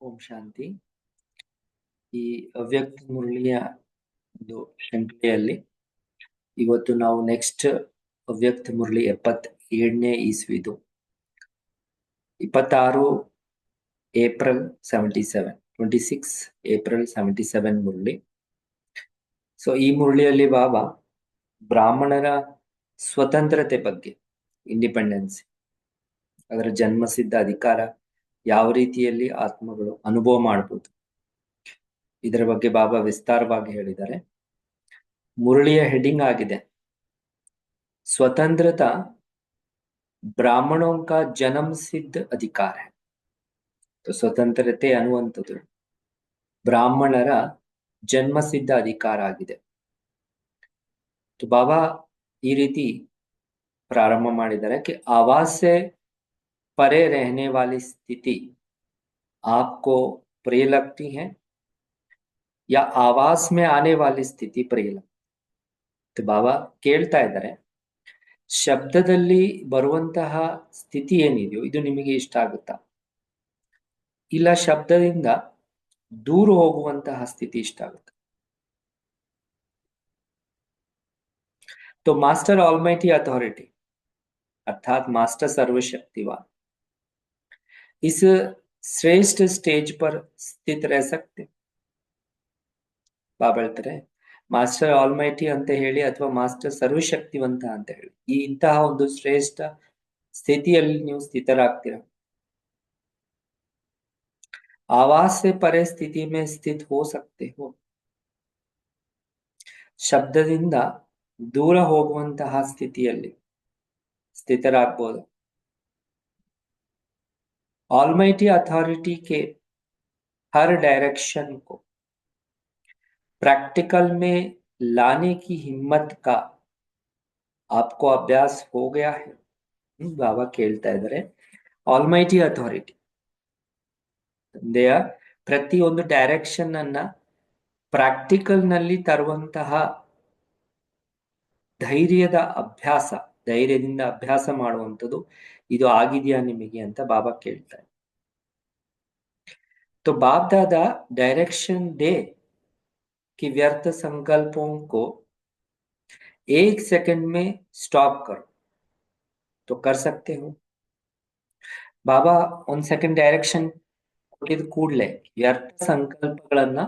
ಓಂ ಶಾಂತಿ. ಈ ಅವ್ಯಕ್ತ ಮುರಳಿಯ ಒಂದು ಶೃಂಖಲೆಯಲ್ಲಿ ಇವತ್ತು ನಾವು ನೆಕ್ಸ್ಟ್ ಅವ್ಯಕ್ತ ಮುರಳಿ 77ನೇ ಇಸ್ವಿದು 26 ಏಪ್ರಿಲ್ 26 ಏಪ್ರಿಲ್ 77 ಮುರಳಿ. ಸೊ ಈ ಮುರಳಿಯಲ್ಲಿ ಬಾಬಾ ಬ್ರಾಹ್ಮಣರ ಸ್ವತಂತ್ರತೆ ಬಗ್ಗೆ, ಇಂಡಿಪೆಂಡೆನ್ಸ್, ಅದರ ಜನ್ಮಸಿದ್ಧ ಅಧಿಕಾರ ಯಾವ ರೀತಿಯಲ್ಲಿ ಆತ್ಮಗಳು ಅನುಭವ ಮಾಡಬಹುದು, ಇದರ ಬಗ್ಗೆ ಬಾಬಾ ವಿಸ್ತಾರವಾಗಿ ಹೇಳಿದ್ದಾರೆ. ಮುರಳಿಯ ಹೆಡಿಂಗ್ ಆಗಿದೆ स्वतंत्रता ब्राह्मणों का जन्म सिद्ध अधिकार है. तो ಸ್ವತಂತ್ರತೆ ಅನ್ನುವಂಥದ್ದು ಬ್ರಾಹ್ಮಣರ ಜನ್ಮಸಿದ್ಧ ಅಧಿಕಾರ ಆಗಿದೆ. ಬಾಬಾ ಈ ರೀತಿ ಪ್ರಾರಂಭ ಮಾಡಿದ್ದಾರೆ कि आवाज से परे रहने वाली स्थिति आपको प्रिय लगती है या आवाज में आने वाली स्थिति प्रिय लगती है. तो ಬಾಬಾ ಕೇಳ್ತಾ ಇದ್ದಾರೆ, ಶಬ್ದದಲ್ಲಿ ಬರುವಂತಹ ಸ್ಥಿತಿ ಏನಿದೆಯೋ ಇದು ನಿಮಗೆ ಇಷ್ಟ ಆಗುತ್ತಾ, ಇಲ್ಲ ಶಬ್ದದಿಂದ ದೂರ ಹೋಗುವಂತಹ ಸ್ಥಿತಿ ಇಷ್ಟ ಆಗುತ್ತೆ? तो मास्टर ऑलमाइटी अथॉरिटी अर्थात मास्टर सर्वशक्तिवान इस श्रेष्ठ स्टेज पर स्थित रह सकते. ಬಾಬಾ ಹೇಳ್ತಾರೆ, ಮಾಸ್ಟರ್ ಆಲ್ಮೈಟಿ ಅಂತ ಹೇಳಿ ಅಥವಾ ಮಾಸ್ಟರ್ ಸರ್ವಶಕ್ತಿವಂತ ಅಂತ ಹೇಳಿ ಈ ಇಂತಹ ಒಂದು ಶ್ರೇಷ್ಠ ಸ್ಥಿತಿಯಲ್ಲಿ ನೀವು ಸ್ಥಿತರಾಗ್ತೀರ. आवाज से परे स्थिति में स्थित हो सकते हो, ಶಬ್ದದಿಂದ ದೂರ ಹೋಗುವಂತಹ ಸ್ಥಿತಿಯಲ್ಲಿ ಸ್ಥಿತರಾಗಬಹುದು. ऑलमाइटी अथॉरिटी के हर डायरेक्शन को प्रैक्टिकल में लाने की हिम्मत का आपको अभ्यास हो गया है. ಬಾಬಾ ಕೇಳ್ತಾ ಇದ್ದಾರೆ, ಆಲ್ಮೈಟಿ ಅಥಾರಿಟಿ ತಂದೆಯ ಪ್ರತಿಯೊಂದು ಡೈರೆಕ್ಷನ್ ಅನ್ನ ಪ್ರಾಕ್ಟಿಕಲ್ ನಲ್ಲಿ ತರುವಂತಹ ಧೈರ್ಯದಿಂದ ಅಭ್ಯಾಸ ಮಾಡುವಂಥದ್ದು ಇದು ಆಗಿದೆಯಾ ನಿಮಗೆ ಅಂತ ಬಾಬಾ ಕೇಳ್ತಾರೆ. तो बाप दादा डायरेक्शन दे कि व्यर्थ संकल्पों को 1 सेकंड में स्टॉप करो, तो कर सकते हो. ಬಾಬಾ 1 ಸೆಕೆಂಡ್ ಡೈರೆಕ್ಷನ್ ಕೊಟ್ಟಿದ ಕೂಡಲೇ ವ್ಯರ್ಥ ಸಂಕಲ್ಪಗಳನ್ನ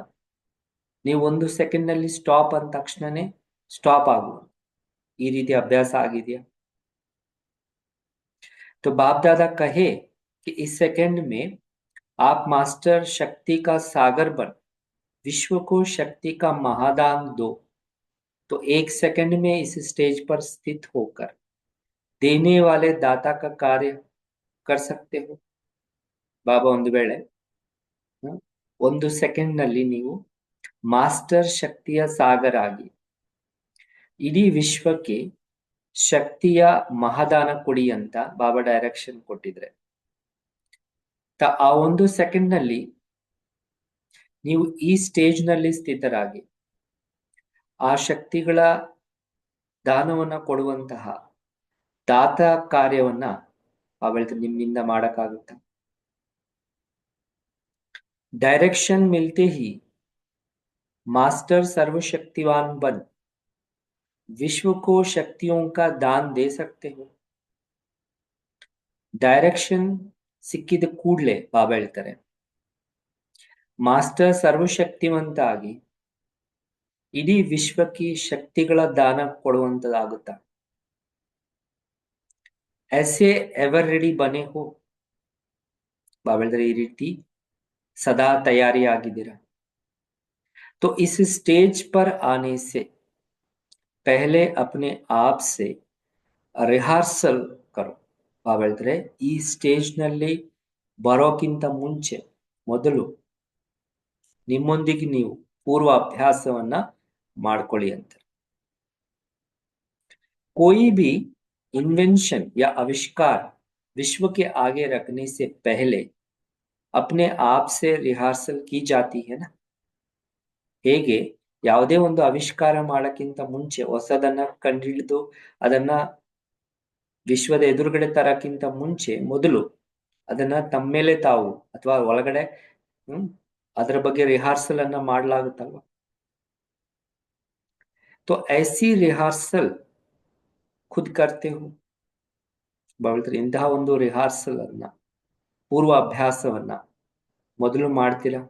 ನೀವು 1 ಸೆಕೆಂಡ್ ನಲ್ಲಿ ಸ್ಟಾಪ್ ಅಂದ ತಕ್ಷಣನೇ ಸ್ಟಾಪ್ ಆಗುವ ಈ ರೀತಿ ಅಭ್ಯಾಸ ಆಗಿದೆಯಾ? तो बाप दादा कहे कि इस सेकंड में आप मास्टर शक्ति का सागर बन विश्व को शक्ति का महादान दो, तो 1 सेकंड में इस स्टेज पर स्थित होकर देने वाले दाता का कार्य कर सकते हो. ಬಾಬಾ ಒಂದು ವೇಳೆ 1 ಸೆಕೆಂಡ್ ನಲ್ಲಿ ನೀವು ಮಾಸ್ಟರ್ ಶಕ್ತಿಯ ಸಾಗರ ಆಗಿ ಇಡೀ ವಿಶ್ವಕ್ಕೆ ಶಕ್ತಿಯ ಮಹಾದಾನ ಕೊಡಿ ಅಂತ ಬಾಬಾ ಡೈರೆಕ್ಷನ್ ಕೊಟ್ಟಿದ್ರೆ, ಆ 1 ಸೆಕೆಂಡ್ ನಲ್ಲಿ ನೀವು ಈ ಸ್ಟೇಜ್ ನಲ್ಲಿ ಸ್ಥಿತರಾಗಿ ಆ ಶಕ್ತಿಗಳ ದಾನವನ್ನ ಕೊಡುವಂತಹ ದಾತ ಕಾರ್ಯವನ್ನ ನಿಮ್ಮಿಂದ ಮಾಡಕ್ಕಾಗುತ್ತ? डायरेक्शन मिलते ही मास्टर सर्वशक्तिवान बन विश्व को शक्तियों का दान दे सकते हो. डायरेक्शन ಸಿಕ್ಕಿದ ಕೂಡಲೇ ಬಾಬಾ ಹೇಳ್ತಾರೆ, ಮಾಸ್ಟರ್ ಸರ್ವಶಕ್ತಿವಂತ ಆಗಿ ಇಡೀ ವಿಶ್ವಕ್ಕೆ ಶಕ್ತಿಗಳ ದಾನ ಕೊಡುವಂತದಾಗುತ್ತಾ? ऐसे एवर रेडी बने हो. ಬಾಬಾ ಹೇಳ್ತಾರೆ, ಈ ರೀತಿ सदा तैयारी ಆಗಿದ್ದೀರಾ? तो इस स्टेज पर आने से पहले अपने आप से रिहर्सल करो. ಬಾಬಾ ಹೇಳ್ತಾರೆ, ಈ ಸ್ಟೇಜ್ ನಲ್ಲಿ ಬರೋಕ್ಕಿಂತ ಮುಂಚೆ ಮೊದಲು ನಿಮ್ಮೊಂದಿಗೆ ನೀವು ಪೂರ್ವ ಅಭ್ಯಾಸವನ್ನ ಮಾಡ್ಕೊಳ್ಳಿ ಅಂತ. कोई भी इन्वेंशन या आविष्कार विश्व के आगे रखने से पहले अपने आप से रिहर्सल की जाती है ना. ಹೇಗೆ ಯಾವುದೇ ಒಂದು ಆವಿಷ್ಕಾರ ಮಾಡಕ್ಕಿಂತ ಮುಂಚೆ ಹೊಸದನ್ನ ಕಂಡುಹಿಡಿದು ಅದನ್ನ ವಿಶ್ವದ ಎದುರುಗಡೆ ತರಕ್ಕಿಂತ ಮುಂಚೆ ಮೊದಲು ಅದನ್ನ ತಮ್ಮೇಲೆ ತಾವು ಅಥವಾ ಒಳಗಡೆ ಅದರ ಬಗ್ಗೆ ರಿಹಾರ್ಸಲ್ ಅನ್ನ ಮಾಡಲಾಗುತ್ತಲ್ವ. तो ऐसी रिहर्सल खुद करते हो ಬಾವಳ್ತಾರೆ. ಇಂತಹ ಒಂದು ರಿಹಾರ್ಸಲ್ ಅನ್ನ, ಪೂರ್ವ ಅಭ್ಯಾಸವನ್ನ ಮೊದಲು ಮಾಡ್ತೀರಾ.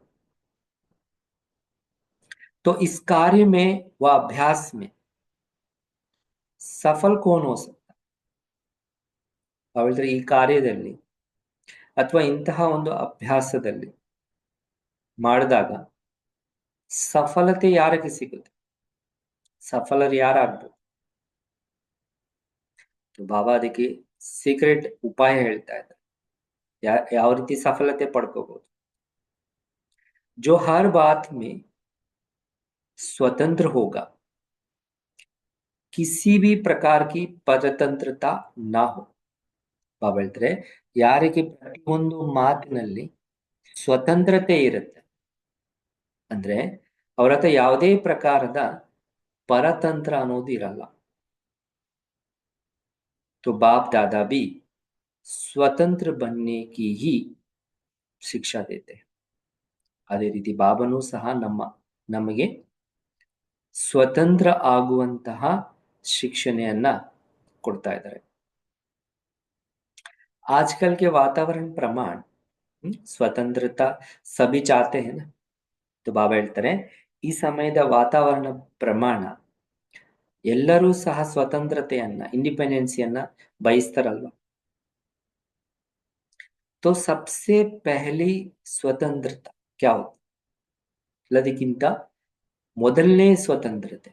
तो इस कार्य में व अभ्यास में सफल कौन हो सकता ಬಾವಳ್ತಾರೆ. ಈ ಕಾರ್ಯದಲ್ಲಿ ಅಥವಾ ಇಂತಹ ಒಂದು ಅಭ್ಯಾಸದಲ್ಲಿ ಮಾಡಿದಾಗ ಸಫಲತೆ ಯಾರಿಗೆ ಸಿಗುತ್ತೆ, ಸಫಲರು ಯಾರಾಗ್ಬೋದು? ಬಾಬಾ ಅದಕ್ಕೆ ಸೀಕ್ರೆಟ್ ಉಪಾಯ ಹೇಳ್ತಾ ಇದ್ದಾರೆ, ಯಾವ ರೀತಿ ಸಫಲತೆ ಪಡ್ಕೋಬಹುದು. जो हर बात में स्वतंत्र होगा, किसी भी प्रकार की परतंत्रता ना हो. ಬಾಬಾ ಹೇಳ್ತಾರೆ, ಯಾರಿಗೆ ಪ್ರತಿಯೊಂದು ಮಾತಿನಲ್ಲಿ ಸ್ವತಂತ್ರತೆ ಇರುತ್ತೆ, ಅಂದ್ರೆ ಅವ್ರ ಹತ್ರ ಯಾವುದೇ ಪ್ರಕಾರದ ಪರತಂತ್ರ ಅನ್ನೋದು ಇರಲ್ಲ. तो बाप दादा भी स्वतंत्र बनने की ही ಶಿಕ್ಷಾ ದೇತೆ. ಅದೇ ರೀತಿ ಬಾಬನು ಸಹ ನಮಗೆ ಸ್ವತಂತ್ರ ಆಗುವಂತಹ ಶಿಕ್ಷಣೆಯನ್ನ ಕೊಡ್ತಾ ಇದ್ದಾರೆ. आजकल के वातावरण प्रमाण स्वतंत्रता सभी चाहते हैं ना. तो ಬಾಬಾ ಹೇಳ್ತಾರೆ, ಈ ಸಮಯದ ವಾತಾವರಣ ಪ್ರಮಾಣ ಎಲ್ಲರೂ ಸಹ ಸ್ವತಂತ್ರತೆಯನ್ನ, ಇಂಡಿಪೆಂಡೆನ್ಸಿಯನ್ನ ಬಯಸ್ತಾರಲ್ವ. तो सबसे पहली स्वतंत्रता क्या होती, ಎಲ್ಲದಕ್ಕಿಂತ ಮೊದಲನೇ ಸ್ವತಂತ್ರತೆ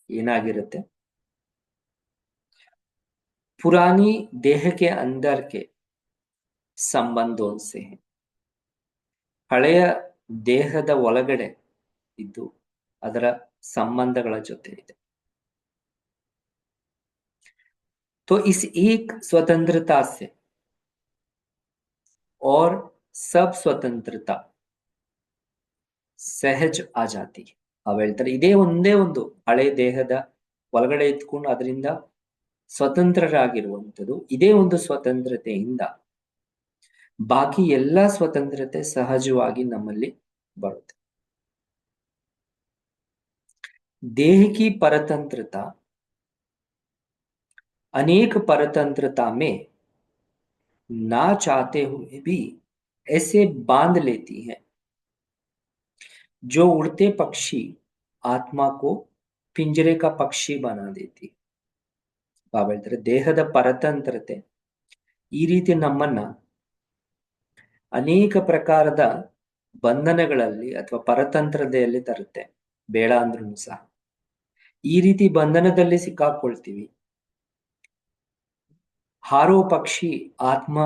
ಏನಾಗಿರುತ್ತೆ? पुरानी देह के अंदर के ಸಂಬಂಧೋं से, ಹಳೆಯ ದೇಹದ ಒಳಗಡೆ ಇದ್ದು ಅದರ ಸಂಬಂಧಗಳ ಜೊತೆ ಇದೆ. तो इस एक स्वतंत्रता से और सब स्वतंत्रता ಸಹಜ ಆ ಜಾತಿ. ಅವ ಹೇಳ್ತಾರೆ, ಇದೇ ಒಂದೇ ಒಂದು ಹಳೆ ದೇಹದ ಒಳಗಡೆ ಇದ್ಕೊಂಡು ಅದರಿಂದ ಸ್ವತಂತ್ರರಾಗಿರುವಂಥದ್ದು, ಇದೇ ಒಂದು ಸ್ವತಂತ್ರತೆಯಿಂದ ಬಾಕಿ ಎಲ್ಲ ಸ್ವತಂತ್ರತೆ ಸಹಜವಾಗಿ ನಮ್ಮಲ್ಲಿ ಬರುತ್ತೆ. देह की परतंत्रता अनेक परतंत्रता में ना चाहते हुए भी ऐसे बांध लेती है जो उड़ते पक्षी आत्मा को पिंजरे का पक्षी बना देती. ಬಾಬಾ ಹೇಳ್ತಾರೆ, ದೇಹದ ಪರತಂತ್ರತೆ ಈ ರೀತಿ ನಮ್ಮನ್ನ ಅನೇಕ ಪ್ರಕಾರದ ಬಂಧನಗಳಲ್ಲಿ ಅಥವಾ ಪರತಂತ್ರತೆಯಲ್ಲಿ ತರುತ್ತೆ. ಬೇಡ ಅಂದ್ರೂ ಸಹ ಈ ರೀತಿ ಬಂಧನದಲ್ಲಿ ಸಿಕ್ಕಾಕೊಳ್ತೀವಿ. ಹಾರೋ ಪಕ್ಷಿ ಆತ್ಮ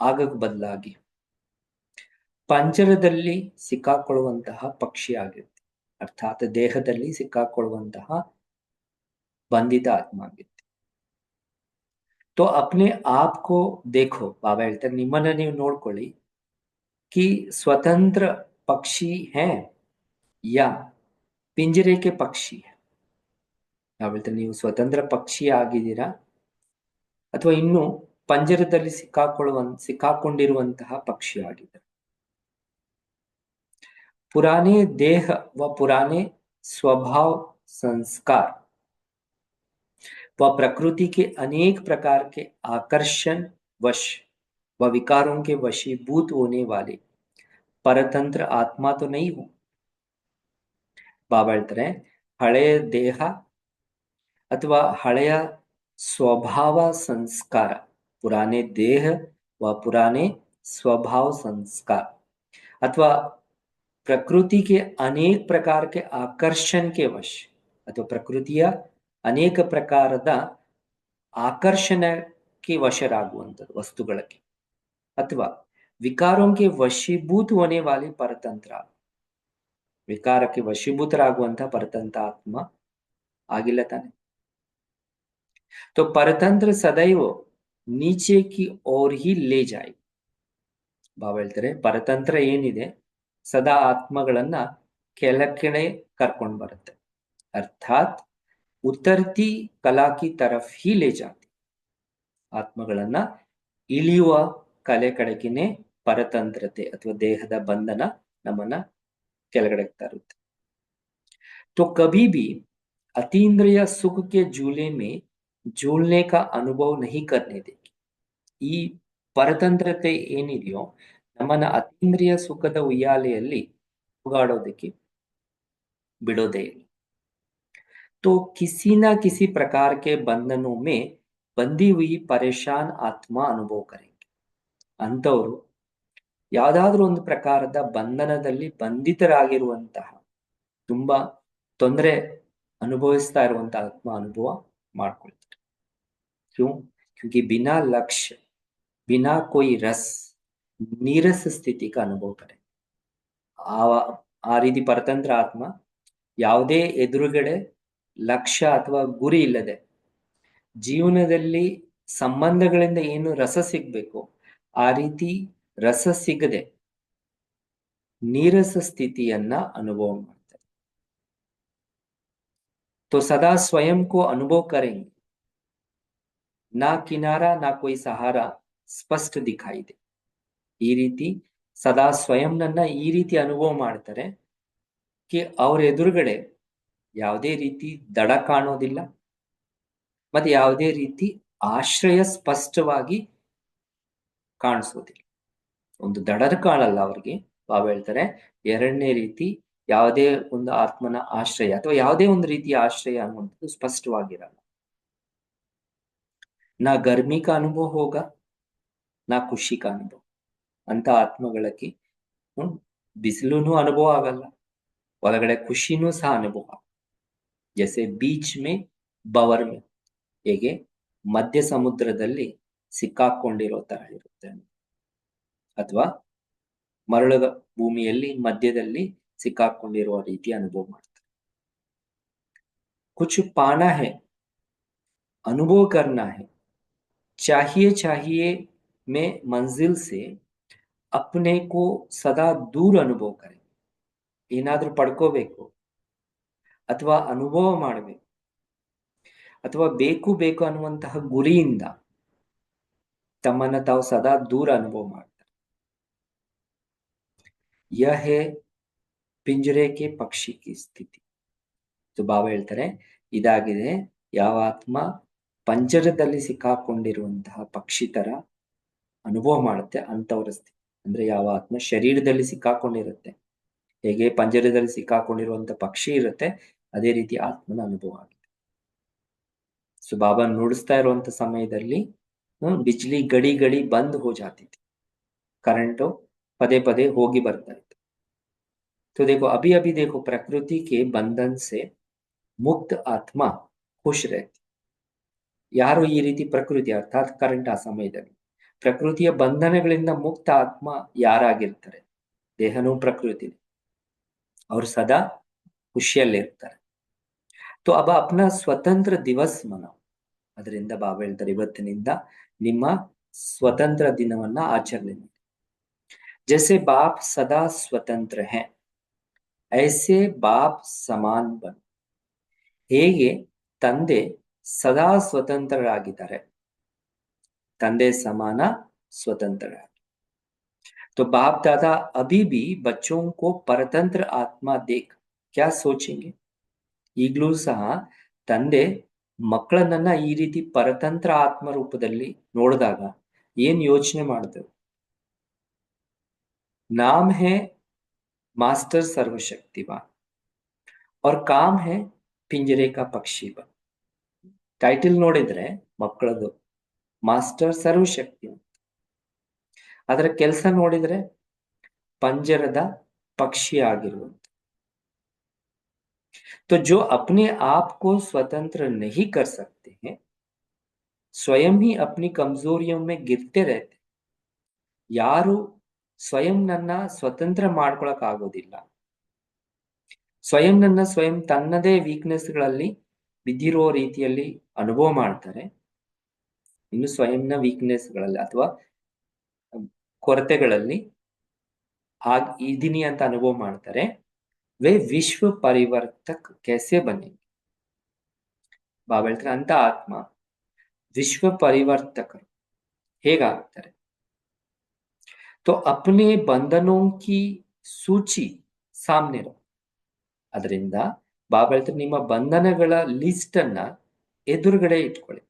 ಆಗಕ್ ಬದಲಾಗಿ ಪಂಜರದಲ್ಲಿ ಸಿಕ್ಕಾಕೊಳ್ಳುವಂತಹ ಪಕ್ಷಿ ಆಗಿರುತ್ತೆ, ಅರ್ಥಾತ್ ದೇಹದಲ್ಲಿ ಸಿಕ್ಕಾಕೊಳ್ಳುವಂತಹ ಬಂಧಿತ ಆತ್ಮ ಆಗಿರುತ್ತೆ. तो अपने आप को देखो, ಬಾಬಾ ಹೇಳ್ತಾರೆ, ನಿಮ್ಮನ್ನ ನೀವು ನೋಡ್ಕೊಳ್ಳಿ, कि स्वतंत्र पक्षी है या पिंजरे के पक्षी है. ಬಾಬಾ ಹೇಳ್ತಾರೆ, ನೀವು ಸ್ವತಂತ್ರ ಪಕ್ಷಿ ಆಗಿದ್ದೀರಾ ಅಥವಾ ಇನ್ನು ಪಂಜರದಲ್ಲಿ ಸಿಕ್ಕಾಕೊಂಡಿರುವಂತಹ ಪಕ್ಷಿ ಆಗಿದ್ದಾರೆ. पुराने देह व पुराने स्वभाव संस्कार व प्रकृति के अनेक प्रकार के आकर्षण वश व विकारों के वशीभूत होने वाले परतंत्र आत्मा तो नहीं हो. ಬಾಬಾ ಹೇಳ್ತಾರೆ, ಹಳೆಯ ದೇಹ ಅಥವಾ ಹಳೆಯ ಸ್ವಭಾವ ಸಂಸ್ಕಾರ, ಪುರಾನೆ ದೇಹ ವ ಪುರಾನೆ स्वभाव संस्कार अथवा प्रकृति के अनेक प्रकार के आकर्षण के वश, ಅಥವಾ ಪ್ರಕೃತಿಯ ಅನೇಕ ಪ್ರಕಾರದ ಆಕರ್ಷಣಕ್ಕೆ ವಶರಾಗುವಂಥದ್ದು ವಸ್ತುಗಳಿಗೆ, ಅಥವಾ ವಿಕಾರೋಂಗೆ ವಶೀಭೂತ ಹೋನೆ ವಾಲಿ ಪರತಂತ್ರ, ವಿಕಾರಕ್ಕೆ ವಶೀಭೂತರಾಗುವಂತಹ ಪರತಂತ್ರ ಆತ್ಮ ಆಗಿಲ್ಲ ತಾನೆ. तो परतंत्र सदैव नीचे की ओर ही ले जाए. ಬಾಬಾ ಹೇಳ್ತಾರೆ, ಪರತಂತ್ರ ಏನಿದೆ ಸದಾ ಆತ್ಮಗಳನ್ನ ಕೆಳಗಡೆ ಕರ್ಕೊಂಡು ಬರುತ್ತೆ, ಅರ್ಥಾತ್ ಉತ್ತರ್ತಿ ಕಲಾಕಿ ತರಫ್ ಹಿ ಲೇ ಜಾತಿ. ಆತ್ಮಗಳನ್ನ ಇಳಿಯುವ ಕಲೆ ಕಡೆಗಿನೇ ಪರತಂತ್ರತೆ ಅಥವಾ ದೇಹದ ಬಂಧನ ನಮ್ಮನ್ನ ಕೆಳಗಡೆ ತರುತ್ತೆ. तो कभी भी अतीन्द्रिय सुख के झूले में झूलने का अनुभव नहीं करने देगी. ಈ ಪರತಂತ್ರತೆ ಏನಿದೆಯೋ ನಮ್ಮನ್ನ ಅತೀಂದ್ರಿಯ ಸುಖದ ಉಯ್ಯಾಲೆಯಲ್ಲಿ ತೂಗಾಡೋದಕ್ಕೆ ಬಿಡೋದೇ ಇಲ್ಲ. तो किसी ना किसी प्रकार के बंधनों में बंधी हुई परेशान आत्मा अनुभव करेंगे. ಅಂಥವರು ಯಾವುದಾದ್ರೂ ಒಂದು ಪ್ರಕಾರದ ಬಂಧನದಲ್ಲಿ ಬಂಧಿತರಾಗಿರುವಂತಹ ತುಂಬಾ ತೊಂದರೆ ಅನುಭವಿಸ್ತಾ ಇರುವಂತಹ ಆತ್ಮ ಅನುಭವ ಮಾಡ್ಕೊಳ್ತಾರೆ. क्यों? क्योंकि बिना लक्ष्य बिना कोई रस नीरस स्थिति का अनुभव करें. ಆ ರೀತಿ ಪರತಂತ್ರ ಆತ್ಮ ಯಾವುದೇ ಎದುರುಗಡೆ ಲಕ್ಷ್ಯ ಅಥವಾ ಗುರಿ ಇಲ್ಲದೆ ಜೀವನದಲ್ಲಿ ಸಂಬಂಧಗಳಿಂದ ಏನು ರಸ ಸಿಗ್ಬೇಕು ಆ ರೀತಿ ರಸ ಸಿಗದೆ ನೀರಸ ಸ್ಥಿತಿಯನ್ನ ಅನುಭವ ಮಾಡ್ತಾರೆ. तो सदा स्वयं को अनुभव करेंगे. ना किनारा ना कोई सहारा स्पष्ट दिखाई दे. ಈ ರೀತಿ ಸದಾ ಸ್ವಯಂನನ್ನ ಈ ರೀತಿ ಅನುಭವ ಮಾಡ್ತಾರೆ कि ಅವ್ರ ಎದುರುಗಡೆ ಯಾವುದೇ ರೀತಿ ದಡ ಕಾಣೋದಿಲ್ಲ ಮತ್ತೆ ಯಾವುದೇ ರೀತಿ ಆಶ್ರಯ ಸ್ಪಷ್ಟವಾಗಿ ಕಾಣಿಸೋದಿಲ್ಲ. ಒಂದು ದಡದ ಕಾಣಲ್ಲ ಅವ್ರಿಗೆ. ಬಾಬಾ ಹೇಳ್ತಾರೆ ಎರಡನೇ ರೀತಿ ಯಾವುದೇ ಒಂದು ಆತ್ಮನ ಆಶ್ರಯ ಅಥವಾ ಯಾವುದೇ ಒಂದು ರೀತಿಯ ಆಶ್ರಯ ಅನ್ನುವಂಥದ್ದು ಸ್ಪಷ್ಟವಾಗಿರಲ್ಲ. ನಾ ಗರ್ಮಿ ಕಾ ಅನುಭವ ಹೋಗ ನಾ ಖುಷಿ ಕಾ ಅನುಭವ. ಅಂತ ಆತ್ಮಗಳಿಗೆ ಬಿಸಿಲುನೂ ಅನುಭವ ಆಗಲ್ಲ, ಒಳಗಡೆ ಖುಷಿನೂ ಸಹ ಅನುಭವ. ಜೈಸೆ ಬೀಚ್ ಮೇ ಬವರ್ ಮೇ, ಹೇಗೆ ಮಧ್ಯ ಸಮುದ್ರದಲ್ಲಿ ಸಿಕ್ಕಾಕೊಂಡಿರೋ ತರ ಇರುತ್ತೆ, ಅಥವಾ ಮರಳ ಭೂಮಿಯಲ್ಲಿ ಮಧ್ಯದಲ್ಲಿ ಸಿಕ್ಕಾಕೊಂಡಿರುವ ರೀತಿ ಅನುಭವ ಮಾಡ್ತಾರೆ. ಕುछ पाना है, अनुभव करना है, चाहिए चाहिए में मंजिल से अपने को सदा दूर अनुभव करें. ಏನಾದ್ರೂ ಪಡ್ಕೋಬೇಕು ಅಥವಾ ಅನುಭವ ಮಾಡಬೇಕು ಅಥವಾ ಬೇಕು ಬೇಕು ಅನ್ನುವಂತಹ ಗುರಿಯಿಂದ ತಮ್ಮನ್ನ ತಾವು ಸದಾ ದೂರ ಅನುಭವ ಮಾಡ್ತಾರೆ. ಯಹ ಹೇ ಪಿಂಜರೆ ಕೆ ಪಕ್ಷಿ ಕಿ ಸ್ಥಿತಿ. ಬಾಬಾ ಹೇಳ್ತಾರೆ ಇದಾಗಿದೆ ಯಾವ ಆತ್ಮ ಪಂಜರದಲ್ಲಿ ಸಿಕ್ಕಾಕೊಂಡಿರುವಂತಹ ಪಕ್ಷಿ ತರ ಅನುಭವ ಮಾಡುತ್ತೆ ಅಂತವರ ಸ್ಥಿತಿ. ಅಂದ್ರೆ ಯಾವ ಆತ್ಮ ಶರೀರದಲ್ಲಿ ಸಿಕ್ಕಾಕೊಂಡಿರುತ್ತೆ, ಹೇಗೆ ಪಂಜರದಲ್ಲಿ ಸಿಕ್ಕಾಕೊಂಡಿರುವಂತ ಪಕ್ಷಿ ಇರುತ್ತೆ ಅದೇ ರೀತಿ ಆತ್ಮನ ಅನುಭವ ಆಗಿದೆ. ಸೊ ಬಾಬಾ ನುಡಿಸ್ತಾ ಇರುವಂತ ಸಮಯದಲ್ಲಿ ಬಿಜ್ಲಿ ಗಡಿ ಗಡಿ ಬಂದ್ ಹೋ ಜಾತಿತ್ತು, ಕರೆಂಟು ಪದೇ ಪದೇ ಹೋಗಿ ಬರ್ತಾ ಇತ್ತು. तो देखो अभी अभी देखो प्रकृति के बंधन से मुक्त आत्मा खुश रहती. ಯಾರು ಈ ರೀತಿ ಪ್ರಕೃತಿ ಅರ್ಥಾತ್ ಕರೆಂಟ್ ಆ ಸಮಯದಲ್ಲಿ ಪ್ರಕೃತಿಯ ಬಂಧನಗಳಿಂದ ಮುಕ್ತ ಆತ್ಮ ಯಾರಾಗಿರ್ತಾರೆ, ದೇಹನೂ ಪ್ರಕೃತಿ, ಅವರು ಸದಾ ಖುಷಿಯಲ್ಲಿರ್ತಾರೆ. तो अब अपना स्वतंत्र दिवस मनाओ. ಅದರಿಂದ ಬಾಬಾ ಹೇಳ್ತಾರೆ ಇವತ್ತಿನಿಂದ ನಿಮ್ಮ ಸ್ವತಂತ್ರ ದಿನವನ್ನ ಆಚರಣೆ ಮಾಡಿ. जैसे बाप सदा स्वतंत्र हैं ऐसे बाप समान बनो. ಹೇಗೆ ತಂದೆ ಸದಾ ಸ್ವತಂತ್ರರಾಗಿದ್ದಾರೆ ತಂದೆ ಸಮಾನ ಸ್ವತಂತ್ರರಾಗಿ. तो बाप दादा अभी भी बच्चों को परतंत्र आत्मा देख क्या सोचेंगे. ಈಗಲೂ ಸಹ ತಂದೆ ಮಕ್ಕಳನ್ನ ಈ ರೀತಿ ಪರತಂತ್ರ ಆತ್ಮ ರೂಪದಲ್ಲಿ ನೋಡಿದಾಗ ಏನ್ ಯೋಚನೆ ಮಾಡಿದ್ರು. नाम है मास्टर सर्वशक्तिवान और काम है पिंजरे का पक्षी बन. ಟೈಟಲ್ ನೋಡಿದ್ರೆ ಮಕ್ಕಳದು ಮಾಸ್ಟರ್ ಸರ್ವಶಕ್ತಿ, ಅದರ ಕೆಲಸ ನೋಡಿದ್ರೆ ಪಂಜರದ ಪಕ್ಷಿ ಆಗಿರುವಂತ. तो जो अपने आप को स्वतंत्र नहीं कर सकते हैं स्वयं ही अपनी कमजोरियों में गिरते रहते. ಯಾರು ಸ್ವಯಂ ನನ್ನ ಸ್ವತಂತ್ರ ಮಾಡ್ಕೊಳಕ್ ಆಗೋದಿಲ್ಲ, ಸ್ವಯಂ ನನ್ನ ಸ್ವಯಂ ತನ್ನದೇ ವೀಕ್ನೆಸ್ಗಳಲ್ಲಿ ಬಿದ್ದಿರೋ ರೀತಿಯಲ್ಲಿ ಅನುಭವ ಮಾಡ್ತಾರೆ, ಇನ್ನು ಸ್ವಯಂನ ವೀಕ್ನೆಸ್ಗಳಲ್ಲಿ ಅಥವಾ ಕೊರತೆಗಳಲ್ಲಿ ಇದೀನಿ ಅಂತ ಅನುಭವ ಮಾಡ್ತಾರೆ. ವೇ ವಿಶ್ವ ಪರಿವರ್ತಕ್ कैसे बनेंगे. ಬಾಬಾ ಹೇಳ್ತಾರೆ ಅಂತ ಆತ್ಮ ವಿಶ್ವ ಪರಿವರ್ತಕರು ಹೇಗಾಗ್ತಾರೆ. तो अपने बंधनों की ಸೂಚಿ ಸಾಮ್ನೆ ಇರೋ. ಅದರಿಂದ ಬಾಬಾ ಹೇಳ್ತಾರೆ ನಿಮ್ಮ ಬಂಧನಗಳ ಲಿಸ್ಟ್ ಅನ್ನ ಎದುರುಗಡೆ ಇಟ್ಕೊಳ್ಳಿ.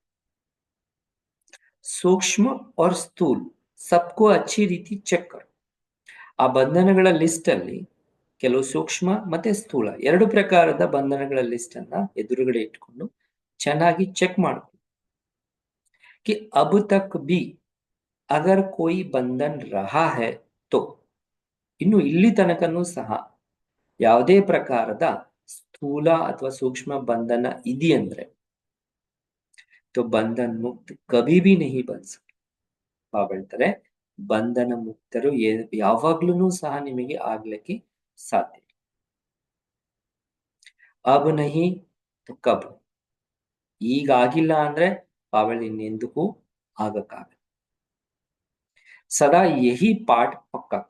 ಸೂಕ್ಷ್ಮ और ಸ್ಥೂಲ್ ಸಬ್ಕೋ ಅಚ್ಚಿ ರೀತಿ ಚೆಕ್ ಕರೋ. ಆ ಬಂಧನಗಳ ಲಿಸ್ಟ್ ಅಲ್ಲಿ ಕೆಲವು ಸೂಕ್ಷ್ಮ ಮತ್ತೆ ಸ್ಥೂಲ ಎರಡು ಪ್ರಕಾರದ ಬಂಧನಗಳ ಲಿಸ್ಟ್ ಅನ್ನ ಎದುರುಗಡೆ ಇಟ್ಕೊಂಡು ಚೆನ್ನಾಗಿ ಚೆಕ್ ಮಾಡ್ಕೊಳ್ಳಿ. कि अब तक भी अगर कोई बंधन रहा है तो ಇನ್ನು ಇಲ್ಲಿ ತನಕನೂ ಸಹ ಯಾವುದೇ ಪ್ರಕಾರದ ಸ್ಥೂಲ ಅಥವಾ ಸೂಕ್ಷ್ಮ ಬಂಧನ ಇದೆಯಂದ್ರೆ तो बंधन मुक्त कभी भी नहीं बन सकते. ಬಾಬಾ ಹೇಳ್ತಾರೆ ಬಂಧನ ಮುಕ್ತರು ಯಾವಾಗ್ಲೂ ಸಹ ನಿಮಗೆ ಆಗ್ಲಿಕ್ಕೆ ಸಾಧ್ಯ. ಅಬ್ ನಹಿ तो कब. ಈಗ ಆಗಿಲ್ಲ ಅಂದ್ರೆ ಬಾಬಾ ಇನ್ನೆಂದಕ್ಕೂ ಆಗಕ್ಕಾಗಲ್ಲ. ಸದಾ ಯಹಿ ಪಾಠ ಪಕ್ಕಾ.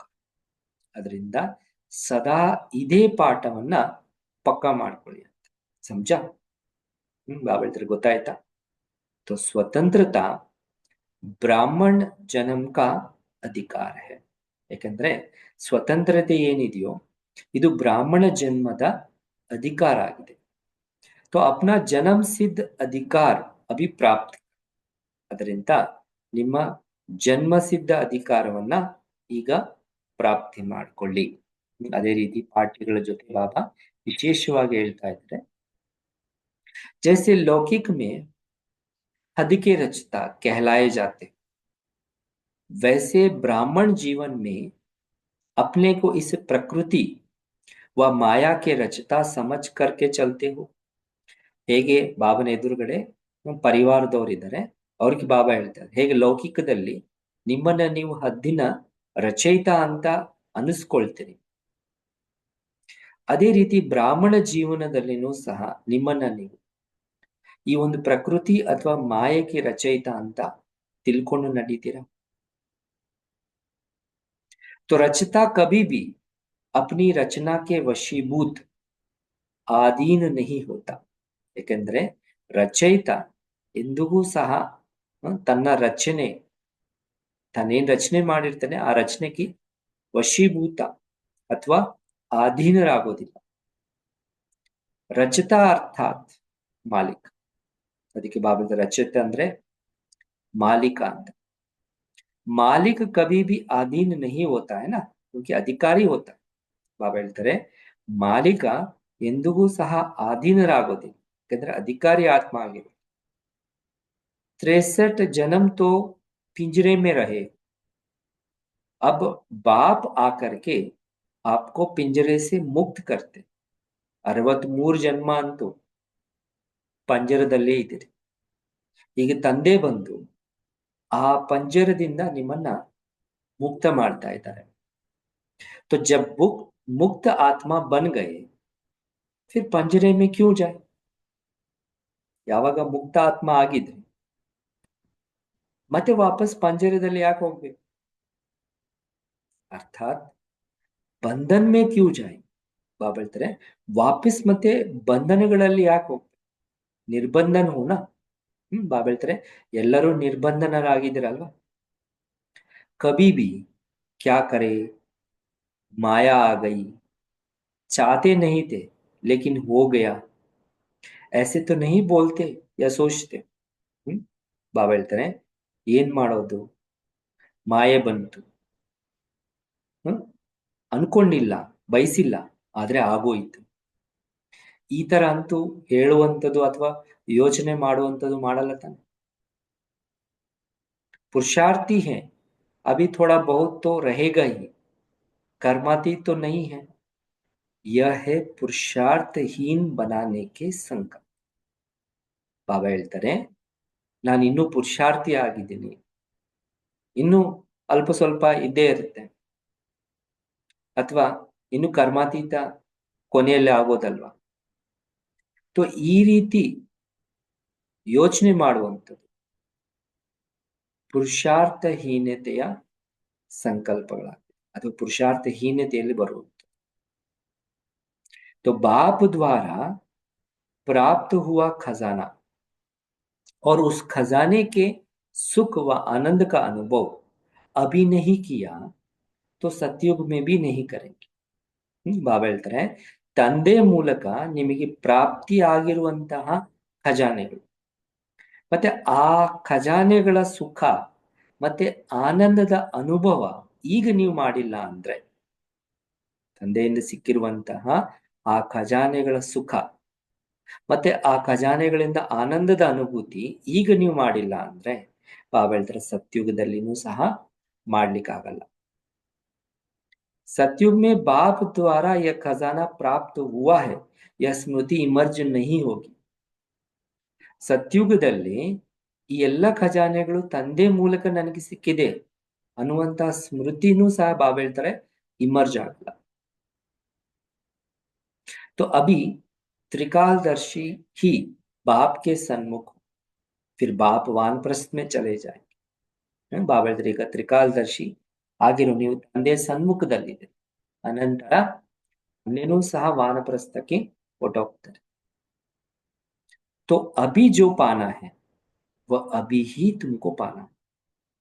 ಅದರಿಂದ ಸದಾ ಇದೇ ಪಾಠವನ್ನ ಪಕ್ಕಾ ಮಾಡ್ಕೊಳ್ಳಿ ಅಂತ ಸಮಜ. ಬಾಬಾ ಹೇಳ್ತಾರೆ ಗೊತ್ತಾಯ್ತಾ. तो स्वतंत्रता ब्राह्मण जन्म का अधिकार है. ಯಾಕಂದ್ರೆ ಸ್ವತಂತ್ರತೆ ಏನಿದೆಯೋ ಇದು ಬ್ರಾಹ್ಮಣ ಜನ್ಮದ ಅಧಿಕಾರ ಆಗಿದೆ. तो अपना जन्म सिद्ध अधिकार अभी प्राप्त. ಅದರಿಂದ ನಿಮ್ಮ ಜನ್ಮ ಸಿದ್ಧ ಅಧಿಕಾರವನ್ನ ಈಗ ಪ್ರಾಪ್ತಿ ಮಾಡಿಕೊಳ್ಳಿ. ಅದೇ ರೀತಿ ಪಾಠ್ಯಗಳ ಜೊತೆ ಬಾಬಾ ವಿಶೇಷವಾಗಿ ಹೇಳ್ತಾ ಇದ್ದಾರೆ जैसे लौकिक में हद के रचता कहलाए जाते वैसे ब्राह्मण जीवन में अपने को इस प्रकृति व माया के रचता समझ करके चलते हो. ಹೇಗೆ ಬಾಬನ ಎದುರುಗಡೆ ಪರಿವಾರದವರಿದ್ದಾರೆ ಅವ್ರಿಗೆ ಬಾಬಾ ಹೇಳ್ತಾರೆ ಹೇಗೆ ಲೌಕಿಕದಲ್ಲಿ ನಿಮ್ಮನ್ನ ನೀವು ಹದ್ದಿನ ರಚಯಿತ ಅಂತ ಅನಿಸ್ಕೊಳ್ತೀರಿ, ಅದೇ ರೀತಿ ಬ್ರಾಹ್ಮಣ ಜೀವನದಲ್ಲಿನೂ ಸಹ ನಿಮ್ಮನ್ನ ನೀವು ಈ ಒಂದು ಪ್ರಕೃತಿ ಅಥವಾ ಮಾಯಕ್ಕೆ ರಚಯಿತ ಅಂತ ತಿಳ್ಕೊಂಡು ನಡೀತೀರಾ. तो रचता कभी भी अपनी रचना के वशीभूत आधीन नहीं होता. ಯಾಕಂದ್ರೆ ರಚಯಿತ ಎಂದಿಗೂ ಸಹ ತನ್ನ ರಚನೆ ತಾನೇನ್ ರಚನೆ ಮಾಡಿರ್ತಾನೆ ಆ ರಚನೆಗೆ ವಶೀಭೂತ ಅಥವಾ ಅಧೀನರಾಗೋದಿಲ್ಲ. ರಚತಾ ಅರ್ಥಾತ್ ಮಾಲಿಕ್. ಅದಕ್ಕೆ ಬಾಬಾದ ರಚಯಿತ ಅಂದ್ರೆ ಮಾಲೀಕ ಅಂತ. ಮಾಲಿಕ್ ಕभी भी अधीन नहीं होता है ना, क्योंकि अधिकारी होता है. ಬಾಬಾ ಹೇಳ್ತಾರೆ ಮಾಲೀಕ ಎಂದಿಗೂ ಸಹ ಅಧೀನರಾಗೋದಿಲ್ಲ, ಯಾಕಂದ್ರೆ ಅಧಿಕಾರಿ ಆತ್ಮ ಆಗಿದೆ. 63 जन्म तो पिंजरे में रहे, अब बाप आकर के आपको पिंजरे से मुक्त करते. 63 ಜನ್ಮ ಅಂತೂ ಪಂಜರದಲ್ಲೇ ಇದ್ದೀರಿ. ಈಗ ತಂದೆ ಬಂದು ಆ ಪಂಜರದಿಂದ ನಿಮ್ಮನ್ನ ಮುಕ್ತ ಮಾಡ್ತಾ ಇದ್ದಾರೆ. तो जब मुक्त आत्मा बन गए फिर पंजरे में क्यों जाए. ಯಾವಾಗ ಮುಕ್ತ ಆತ್ಮ ಆಗಿದ್ರೆ ಮತ್ತೆ ವಾಪಸ್ ಪಂಜರದಲ್ಲಿ ಯಾಕೆ ಹೋಗ್ಬೇಕು. ಅರ್ಥಾತ್ ಬಂಧನ್ ಮೇ ಕ್ಯೂ ಜಾಯ್. ಬಾಬಾ ಹೇಳ್ತಾರೆ ವಾಪಸ್ ಮತ್ತೆ ಬಂಧನಗಳಲ್ಲಿ ಯಾಕೆ ಹೋಗ್ಬೇಕು. ನಿರ್ಬಂಧನ ಹೋನ. ಬಾಬಾ ಹೇಳ್ತಾರೆ ಎಲ್ಲರೂ ನಿರ್ಬಂಧನರಾಗಿದ್ದೀರಲ್ವಾ. ಕಭಿ ಭಿ ಕ್ಯಾ ಕರೆ माया आ गई, चाहते नहीं थे लेकिन हो गया, ऐसे तो नहीं बोलते या सोचते. ಬಾಬಾ ಹೇಳ್ತಾರೆ ಏನ್ ಮಾಡೋದು, ಮಾಯೆ ಬಂತು, ಅನ್ಕೊಂಡಿಲ್ಲ ಬಯಸಿಲ್ಲ ಆದ್ರೆ ಆಗೋಯ್ತು. ಈ ತರ ಅಂತೂ ಹೇಳುವಂಥದ್ದು ಅಥವಾ ಯೋಚನೆ ಮಾಡುವಂಥದ್ದು ಮಾಡಲ್ಲ ತಾನೆ. पुरुषार्थी है अभी थोड़ा बहुत तो रहेगा ही, कर्माती तो नहीं है. यह है पुरुषार्थहीन बनाने के संकल्प. ಬಾಬಾ ಹೇಳ್ತಾರೆ ನಾನು ಇನ್ನೂ ಪುರುಷಾರ್ಥಿ ಆಗಿದ್ದೀನಿ, ಇನ್ನೂ ಅಲ್ಪ ಸ್ವಲ್ಪ ಇದ್ದೇ ಇರುತ್ತೆ, ಅಥವಾ ಇನ್ನು ಕರ್ಮಾತೀತ ಕೊನೆಯಲ್ಲಿ ಆಗೋದಲ್ವಾ. तो ಈ ರೀತಿ ಯೋಚನೆ ಮಾಡುವಂಥದ್ದು ಪುರುಷಾರ್ಥಹೀನತೆಯ ಸಂಕಲ್ಪಗಳಾಗಿದೆ, ಅಥವಾ ಪುರುಷಾರ್ಥಹೀನತೆಯಲ್ಲಿ ಬರುವಂಥದ್ದು. तो बाप द्वारा प्राप्त हुआ खजाना और उस खजाने के सुख व आनंद का अनुभव अभी नहीं किया तो सतयुग में भी नहीं करेंगे. ಬಾಬಾ ಹೇಳ್ತಾರೆ, ತಂದೆ ಮೂಲಕ ನಿಮಗೆ ಪ್ರಾಪ್ತಿ ಆಗಿರುವಂತಹ ಖಜಾನೆಗಳು, ಮತ್ತೆ ಆ ಖಜಾನೆಗಳ ಸುಖ ಮತ್ತೆ ಆನಂದದ ಅನುಭವ ಈಗ ನೀವು ಮಾಡಿಲ್ಲ ಅಂದ್ರೆ, ತಂದೆಯಿಂದ ಸಿಕ್ಕಿರುವಂತಹ ಆ ಖಜಾನೆಗಳ ಸುಖ ಮತ್ತೆ ಆ ಖಜಾನೆಗಳಿಂದ ಆನಂದದ ಅನುಭೂತಿ ಈಗ ನೀವು ಮಾಡಿಲ್ಲ ಅಂದ್ರೆ, ಬಾಬಾ ಹೇಳ್ತಾರೆ ಸತ್ಯುಗದಲ್ಲಿನೂ ಸಹ ಮಾಡ್ಲಿಕ್ಕಾಗಲ್ಲ. सतयुग में बाप द्वारा यह खजाना प्राप्त हुआ है, यह स्मृति इमर्ज नहीं होगी. ಸತ್ಯುಗದಲ್ಲಿ ಈ ಎಲ್ಲ ಖಜಾನೆಗಳು ತಂದೆ ಮೂಲಕ ನನಗೆ ಸಿಕ್ಕಿದೆ ಅನ್ನುವಂತಹ ಸ್ಮೃತಿನೂ ಸಹ ಬಾಬಾ ಹೇಳ್ತಾರೆ ಇಮರ್ಜ್ ಆಗಲ್ಲ. तो अभी त्रिकालदर्शी ही बाप के सन्मुख, फिर बाप वानप्रस्थ में चले जाएंगे. ಬಾಬಾ ಹೇಳ್ತಾರೆ ಈಗ ತ್ರಿಕಾಲದರ್ಶಿ ಆಗಿರೋ ನೀವು ತಂದೆ ಸನ್ಮುಖದಲ್ಲಿದೆ, ಅನಂತರ ತಂದೆನೂ ಸಹ ವಾನಪ್ರಸ್ಥಕ್ಕೆ ಹೊರಟೋಗ್ತಾರೆ. तो अभी जो पाना है वह अभी ही तुमको पाना.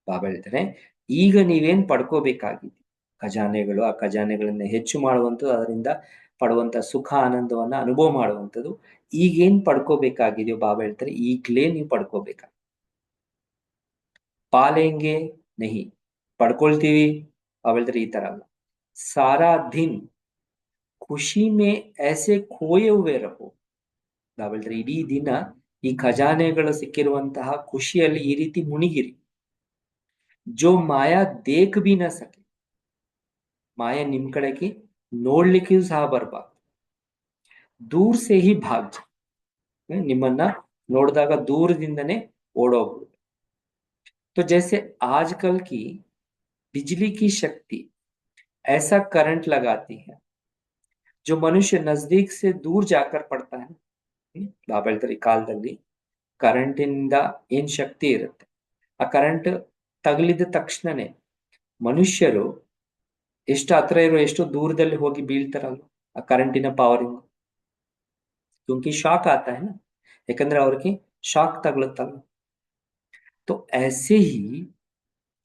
ಬಾಬಾ ಹೇಳ್ತಾರೆ ಈಗ ನೀವೇನ್ ಪಡ್ಕೋಬೇಕಾಗಿದೆ ಖಜಾನೆಗಳು, ಆ ಖಜಾನೆಗಳನ್ನ ಹೆಚ್ಚು ಮಾಡುವಂಥದ್ದು, ಅದರಿಂದ ಪಡುವಂತ ಸುಖ ಆನಂದವನ್ನ ಅನುಭವ ಮಾಡುವಂಥದ್ದು ಈಗೇನ್ ಪಡ್ಕೋಬೇಕಾಗಿದೆಯೋ ಬಾಬಾ ಹೇಳ್ತಾರೆ ಈಗ್ಲೇ ನೀವು ಪಡ್ಕೋಬೇಕ. ಪಾಲೆಂಗೆ ನಹಿ, ಪಡ್ಕೊಳ್ತೀವಿ ಬಾಬಾ ಹೇಳ್ತಾರೆ ಈ ತರ ಅಲ್ಲ. ಸಾರಾ ದಿನ್ ಖುಷಿ ಮೇ ಐಸೆ ಖೋಯೆ ಹುವೆ ರಹೋ. ಬಾಬಾ ಹೇಳ್ತಾರೆ ಇಡೀ ದಿನ ಈ ಖಜಾನೆಗಳು ಸಿಕ್ಕಿರುವಂತಹ ಖುಷಿಯಲ್ಲಿ ಈ ರೀತಿ ಮುಣಿಗಿರಿ. ಜೋ ಮಾಯಾ ದೇಖ್ ಬಿ ನ ಸಕೆ, ಮಾಯಾ ನಿಮ್ ಕಡೆಗೆ ನೋಡ್ಲಿಕ್ಕೆಯೂ ಸಹ ಬರ್ಬಾರ್ದು. ದೂರ್ ಸೆ ಹಿ ಭಾಗ್ ಜಾ, ನಿಮ್ಮನ್ನ ನೋಡಿದಾಗ ದೂರದಿಂದನೇ ಓಡೋಗ್ಬಿಡು. तो जैसे आजकल की बिजली की शक्ति ऐसा करंट लगाती है जो मनुष्य नजदीक से दूर जाकर पड़ता है. ಬಾಬಾ ಹೇಳ್ತಾರೆ ಈ ಕಾಲದಲ್ಲಿ ಕರೆಂಟಿನಿಂದ ಏನ್ ಶಕ್ತಿ ಇರುತ್ತೆ, ಆ ಕರೆಂಟ್ ತಗಲಿದ ತಕ್ಷಣನೇ ಮನುಷ್ಯರು ಎಷ್ಟು ಹತ್ರ ಇರೋ ಎಷ್ಟು ದೂರದಲ್ಲಿ ಹೋಗಿ ಬೀಳ್ತಾರಲ್ಲ ಆ ಕರೆಂಟಿನ ಪವರ್ ಇಂದ. क्योंकि शॉक आता है ना, ಯಾಕಂದ್ರೆ ಅವ್ರಿಗೆ ಶಾಕ್ ತಗಲುತ್ತಲ್ಲ. तो ऐसे ही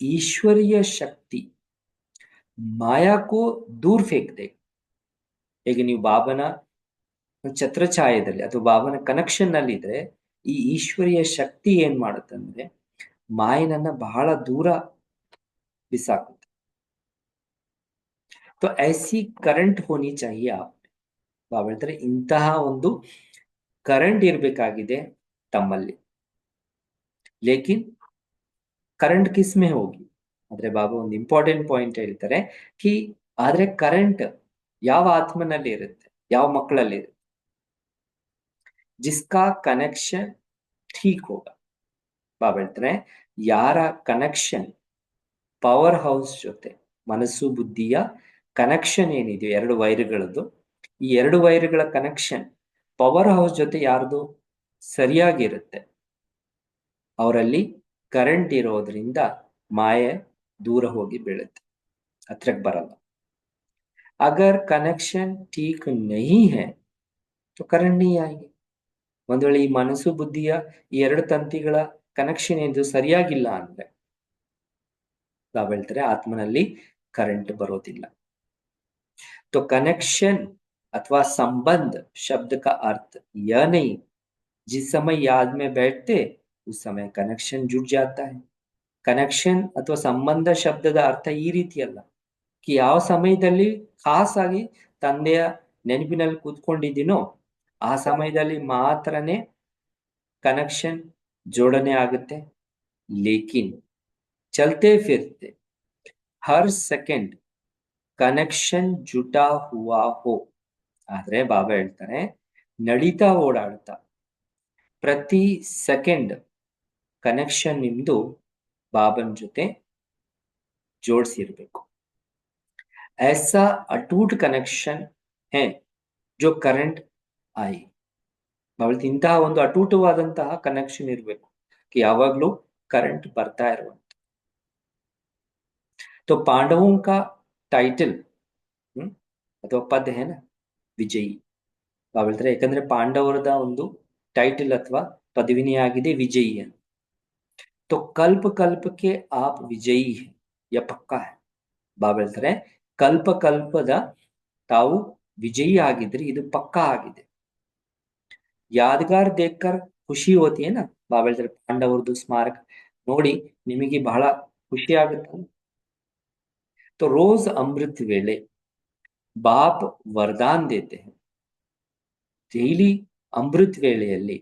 ईश्वरीय शक्ति माया को दूर फेंक देगा. ಈಗ ನೀವು ಬಾಬನ ಛತ್ರಛಾಯದಲ್ಲಿ ಅಥವಾ ಬಾಬನ ಕನೆಕ್ಷನ್ ನಲ್ಲಿ ಇದ್ರೆ ಈ ಈಶ್ವರೀಯ ಶಕ್ತಿ ಏನ್ ಮಾಡುತ್ತಂದ್ರೆ ಮಾಯನನ್ನ ಬಹಳ ದೂರ ಬಿಸಾಕುತ್ತೆ. तो ऐसी करंट होनी चाहिए आप. ಬಾಬಾ ಹೇಳ್ತಾರೆ ಇಂತಹ ಒಂದು ಕರೆಂಟ್ ಇರಬೇಕಾಗಿದೆ ತಮ್ಮಲ್ಲಿ. ಲೇಕಿನ್ ಕರೆಂಟ್ ಕಿಸ್ಮೆ ಹೋಗಿ, ಆದ್ರೆ ಬಾಬಾ ಒಂದು ಇಂಪಾರ್ಟೆಂಟ್ ಪಾಯಿಂಟ್ ಹೇಳ್ತಾರೆ ಕಿ ಆದ್ರೆ ಕರೆಂಟ್ ಯಾವ ಆತ್ಮನಲ್ಲಿ ಇರುತ್ತೆ, ಯಾವ ಮಕ್ಕಳಲ್ಲಿ ಇರುತ್ತೆ, ಜಿಸ್ಕಾ ಕನೆಕ್ಷನ್ ಠೀಕ್ ಹೋಗ. ಬಾಬಾ ಹೇಳ್ತಾರೆ ಯಾರ ಕನೆಕ್ಷನ್ ಪವರ್ ಹೌಸ್ ಜೊತೆ ಮನಸ್ಸು ಬುದ್ಧಿಯ ಕನೆಕ್ಷನ್ ಏನಿದೆಯೋ ಎರಡು ವೈರ್ಗಳದ್ದು, ಈ ಎರಡು ವೈರ್ಗಳ ಕನೆಕ್ಷನ್ ಪವರ್ ಹೌಸ್ ಜೊತೆ ಯಾರ್ದು ಸರಿಯಾಗಿರುತ್ತೆ ಅವರಲ್ಲಿ ಕರೆಂಟ್ ಇರೋದ್ರಿಂದ ಮಾಯೆ ದೂರ ಹೋಗಿ ಬೀಳುತ್ತೆ, ಹತ್ರಕ್ಕೆ ಬರಲ್ಲ. ಅಗರ್ ಕನೆಕ್ಷನ್ ಠೀಕ್ ನಹಿ ಹೈ तो ಕರೆಂಟ್ ನೀ ಆಗಿ. ಒಂದ್ ವೇಳೆ ಈ ಮನಸ್ಸು ಬುದ್ಧಿಯ ಈ ಎರಡು ತಂತಿಗಳ ಕನೆಕ್ಷನ್ ಏನು ಸರಿಯಾಗಿಲ್ಲ ಅಂದ್ರೆ ಬಾಬಾ ಹೇಳ್ತಾರೆ ಆತ್ಮನಲ್ಲಿ ಕರೆಂಟ್ ಬರೋದಿಲ್ಲ. तो कनेक्शन अथवा संबंध शब्द का अर्थ यह नहीं जिस समय याद में बैठते उस समय कनेक्शन जुट जाता है. ಕನೆಕ್ಷನ್ ಅಥವಾ ಸಂಬಂಧ ಶಬ್ದದ ಅರ್ಥ ಈ ರೀತಿ ಅಲ್ಲ ಕಿ ಯಾವ ಸಮಯದಲ್ಲಿ ಖಾಸ್ ಆಗಿ ತಂದೆಯ ನೆನಪಿನಲ್ಲಿ ಕೂತ್ಕೊಂಡಿದ್ದೀನೋ ಆ ಸಮಯದಲ್ಲಿ ಮಾತ್ರನೇ ಕನೆಕ್ಷನ್ ಜೋಡಣೆ ಆಗುತ್ತೆ. ಲೇಕಿನ್ ಚಲ್ತೆ ಫಿರ್ತೆ ಹರ್ ಸೆಕೆಂಡ್ ಕನೆಕ್ಷನ್ ಜುಟಾ ಹುವಾ ಹೋ. ಆದ್ರೆ ಬಾಬಾ ಹೇಳ್ತಾರೆ ನಡೀತಾ ಓಡಾಡ್ತಾ ಪ್ರತಿ ಸೆಕೆಂಡ್ ಕನೆಕ್ಷನ್ ನಿಮ್ದು ಬಾಬನ್ ಜೊತೆ ಜೋಡಿಸಿರ್ಬೇಕು. ऐसा अटूट कनेक्शन है जो करंट आई. ಅವಳಿಗೆ ಇಂತಹ ಒಂದು ಅಟೂಟವಾದಂತಹ ಕನೆಕ್ಷನ್ ಇರಬೇಕು ಯಾವಾಗ್ಲೂ ಕರೆಂಟ್ ಬರ್ತಾ ಇರುವಂತ. तो पांडवों का टाइटल ಅಥವಾ ಪದ ಏನ ವಿಜಯಿ. ಬಾಬಾ ಹೇಳ್ತಾರೆ ಯಾಕಂದ್ರೆ ಪಾಂಡವರದ ಒಂದು ಟೈಟಲ್ ಅಥವಾ ಪದವಿನೇ ಆಗಿದೆ ವಿಜಯಿ ಅಂತ. तो कल्प कल्प के आप विजयी है यह पक्का है. ಬಾಬಾ ಹೇಳ್ತಾರೆ ಕಲ್ಪ ಕಲ್ಪದ ತಾವು ವಿಜಯಿ ಆಗಿದ್ರಿ, ಇದು ಪಕ್ಕಾ ಆಗಿದೆ. ಯಾದಗಾರ್ ದೇಖ್ಕರ್ ಖುಷಿ ಹೋತಿ ನಾ, ಬಾಬಾ ಹೇಳ್ತಾರೆ ಪಾಂಡವರದು ಸ್ಮಾರಕ ನೋಡಿ ನಿಮಗೆ ಬಹಳ ಖುಷಿ ಆಗುತ್ತೆ. तो रोज अमृत वेले बाप वरदान देते हैं. ಡೈಲಿ ಅಮೃತ್ ವೇಳೆಯಲ್ಲಿ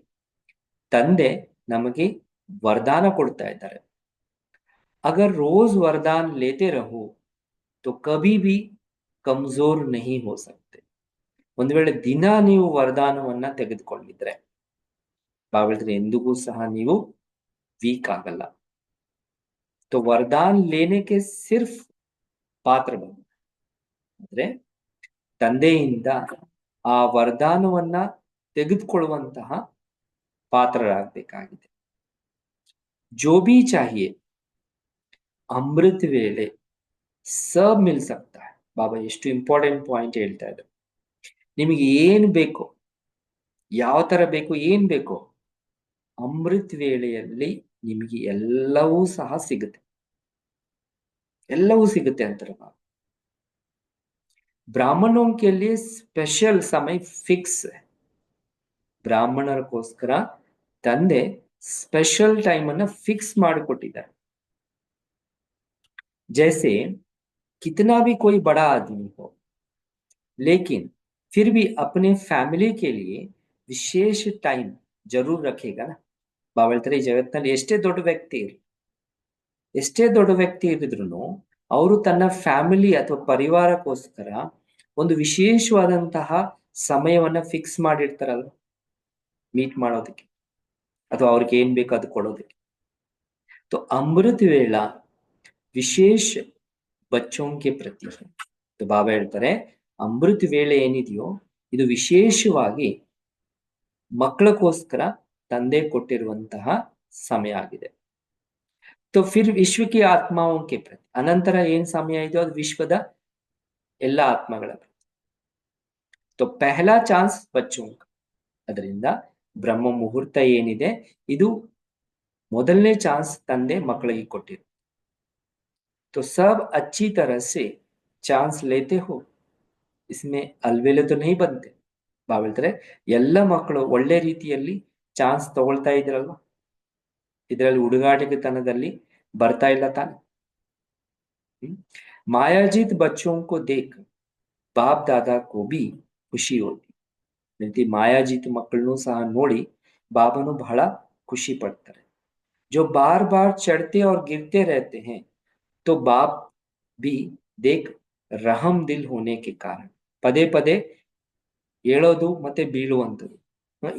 ತಂದೆ ನಮಗೆ ವರದಾನ ಕೊಡ್ತಾ ಇದ್ದಾರೆ. अगर रोज वरदान लेते रहो तो कभी भी कमजोर नहीं हो सकते. ಒಂದು ವೇಳೆ ದಿನ ನೀವು ವರದಾನವನ್ನ ತೆಗೆದುಕೊಂಡಿದ್ರೆ ಬಾಬಾ ಹೇಳ್ತಾರೆ ಎಂದಿಗೂ ಸಹ ನೀವು ವೀಕ್ ಆಗಲ್ಲ. तो वरदान लेने के सिर्फ पात्र बनो, ಅಂದ್ರೆ ತಂದೆಯಿಂದ ಆ ವರದಾನವನ್ನ ತೆಗೆದುಕೊಳ್ಳುವಂತಹ ಪಾತ್ರರಾಗಬೇಕಾಗಿದೆ. जो भी चाहिए अमृत ವೇಳೆ सब मिल सकता है. ಬಾಬಾ ಎಷ್ಟು ಇಂಪಾರ್ಟೆಂಟ್ ಪಾಯಿಂಟ್ ಹೇಳ್ತಾ ಇದ್ದಾರೆ. ನಿಮಗೆ ಏನ್ ಬೇಕು, ಯಾವ ತರ ಬೇಕು, ಏನ್ ಬೇಕು, ಅಮೃತ್ ವೇಳೆಯಲ್ಲಿ ನಿಮಗೆ ಎಲ್ಲವೂ ಸಹ ಸಿಗುತ್ತೆ, ಎಲ್ಲವೂ ಸಿಗುತ್ತೆ ಅಂತಾರೆ ಬಾಬಾ. ब्राह्मणों के लिए स्पेशल समय फिक्स है. ಬ್ರಾಹ್ಮಣರಿಗೋಸ್ಕರ ತಂದೆ ಸ್ಪೆಷಲ್ ಟೈಮ್ ಅನ್ನ ಫಿಕ್ಸ್ ಮಾಡಿಕೊಟ್ಟಿದ್ದಾರೆ. जैसे कितना भी कोई बड़ा आदमी हो लेकिन फिर भी अपने फैमिली के लिए विशेष टाइम जरूर रखेगा ना. ಬಾಬಾ ಹೇಳ್ತಾರೆ ಈ ಜಗತ್ತಿನಲ್ಲಿ ಎಷ್ಟೇ ದೊಡ್ಡ ವ್ಯಕ್ತಿ ಇದ್ರೂ ಅವರು ತನ್ನ ಫ್ಯಾಮಿಲಿ ಅಥವಾ ಪರಿವಾರಕ್ಕೋಸ್ಕರ ಒಂದು ವಿಶೇಷವಾದಂತಹ ಸಮಯವನ್ನ ಫಿಕ್ಸ್ ಮಾಡಿರ್ತಾರಲ್ಲ ಮೀಟ್ ಮಾಡೋದಕ್ಕೆ ಅಥವಾ ಅವ್ರಿಗೆ ಏನ್ ಬೇಕೋ ಅದು ಕೊಡೋದಕ್ಕೆ. तो अमृत वेला ವಿಶೇಷ बच्चों के प्रति है. तो ಬಾಬಾ ಹೇಳ್ತಾರೆ ಅಮೃತ ವೇಳೆ ಏನಿದೆಯೋ ಇದು ವಿಶೇಷವಾಗಿ ಮಕ್ಕಳಕ್ಕೋಸ್ಕರ ತಂದೆ ಕೊಟ್ಟಿರುವಂತಹ ಸಮಯ ಆಗಿದೆ. तो फिर विश्व की आत्माओं के प्रति अनंतर ಏನ್ ಸಮಯ ಇದೆಯೋ ಅದು ವಿಶ್ವದ ಎಲ್ಲ ಆತ್ಮಗಳ ಪ್ರತಿ. तो पहला ಚಾನ್ಸ್ बच्चों का, ಅದರಿಂದ ಬ್ರಹ್ಮ ಮುಹೂರ್ತ ಏನಿದೆ ಇದು ಮೊದಲನೇ ಚಾನ್ಸ್ ತಂದೆ ಮಕ್ಕಳಿಗೆ ಕೊಟ್ಟಿರು. तो सब अच्छी तरह से चांस लेते हो, इसमें अलवेले तो नहीं बनते. ಬಾಬಾ ಹೇಳ್ತಾರೆ ಎಲ್ಲ ಮಕ್ಕಳು ಒಳ್ಳೆ ರೀತಿಯಲ್ಲಿ ಚಾನ್ಸ್ ತಗೊಳ್ತಾ ಇದ್ರಲ್ವಾ, ಇದರಲ್ಲಿ ಹುಡುಗಾಟಿಕೆತನದಲ್ಲಿ ಬರ್ತಾ ಇಲ್ಲ ತಾನೆ. मायाजीत बच्चों को देख बाप दादा को भी ಖುಷಿ ಹೋತಿ. ರೀತಿ ಮಾಯಾಜೀತ್ ಮಕ್ಕಳನ್ನು ಸಹ ನೋಡಿ ಬಾಬಾನು ಬಹಳ ಖುಷಿ ಪಡ್ತಾರೆ. जो बार बार चढ़ते और गिरते रहते हैं तो बाप भी देख रहम दिल होने के कारण, ಪದೇ ಪದೇ ಹೇಳೋದು ಮತ್ತೆ ಬೀಳುವಂಥದ್ದು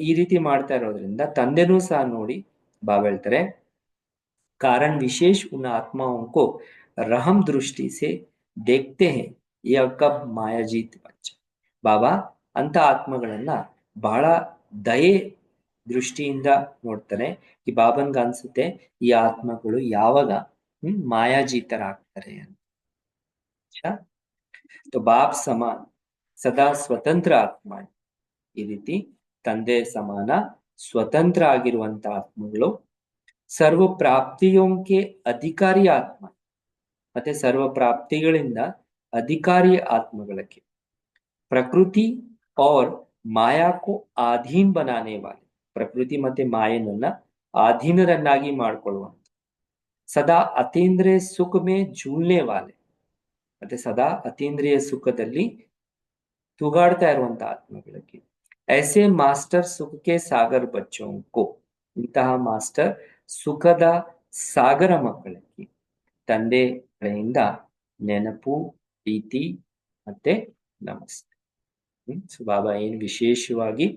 ಈ ರೀತಿ ಮಾಡ್ತಾ ಇರೋದ್ರಿಂದ ತಂದೆನೂ ಸಹ ನೋಡಿ ಬಾಬಾ ಹೇಳ್ತಾರೆ कारण विशेष उन आत्माओं को रहम दृष्टि से देखते हैं यह कब मायाजीत बच्चा. ಬಾಬಾ ಅಂತ ಆತ್ಮಗಳನ್ನ ಬಹಳ ದಯೆ ದೃಷ್ಟಿಯಿಂದ ನೋಡ್ತಾರೆ. ಈ ಬಾಬನ್ಗ ಅನ್ಸುತ್ತೆ ಈ ಆತ್ಮಗಳು ಯಾವಾಗ ಮಾಯಾಜೀತರಾಗ್ತಾರೆ ಅಂತ. तो बाप समान सदा स्वतंत्र आत्मा, ಈ ರೀತಿ ತಂದೆ ಸಮಾನ ಸ್ವತಂತ್ರ ಆಗಿರುವಂತ ಆತ್ಮಗಳು ಸರ್ವ ಪ್ರಾಪ್ತಿಯೋಂಕೆ ಅಧಿಕಾರಿ ಆತ್ಮ, ಮತ್ತೆ ಸರ್ವ ಪ್ರಾಪ್ತಿಗಳಿಂದ ಅಧಿಕಾರಿ ಆತ್ಮಗಳಿಗೆ ಪ್ರಕೃತಿ और माया को आधीन बनाने वाले, ಪ್ರಕೃತಿ ಮತ್ತೆ ಮಾಯನನ್ನ ಆಧೀನರನ್ನಾಗಿ ಮಾಡಿಕೊಳ್ಳುವಂತ ಸದಾ ಅತೀಂದ್ರಿಯ ಸುಖ ಮೇ झूलने वाले, ಮತ್ತೆ ಸದಾ ಅತೀಂದ್ರಿಯ ಸುಖದಲ್ಲಿ ತೂಗಾಡ್ತಾ ಇರುವಂತ ಆತ್ಮಗಳಿಗೆ ऐसे मास्टर सुख के सागर बच्चों को, ಇಂತಹ ಮಾಸ್ಟರ್ ಸುಖದ ಸಾಗರ ಮಕ್ಕಳಿಗೆ ತಂದೆ ಕಡೆಯಿಂದ ನೆನಪು, ಪ್ರೀತಿ ಮತ್ತೆ ನಮಸ್ತೆ. ಸೊ ಬಾಬಾ ಏನ್ ವಿಶೇಷವಾಗಿ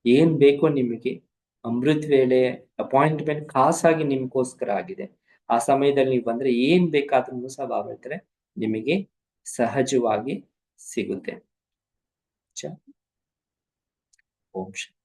ಏನ್ ಬೇಕೋ ನಿಮಗೆ ಅಮೃತ್ ವೇಳೆ ಅಪಾಯಿಂಟ್ಮೆಂಟ್ ಖಾಸಾಗಿ ನಿಮ್ಗೋಸ್ಕರ ಆಗಿದೆ. ಆ ಸಮಯದಲ್ಲಿ ನೀವು ಬಂದ್ರೆ ಏನ್ ಬೇಕಾದ್ರೂ ಸಹ ಬಾಬಾ ಹೇಳ್ತಾರೆ ನಿಮಗೆ ಸಹಜವಾಗಿ ಸಿಗುತ್ತೆ. ಓಂ ಶಾಂತಿ.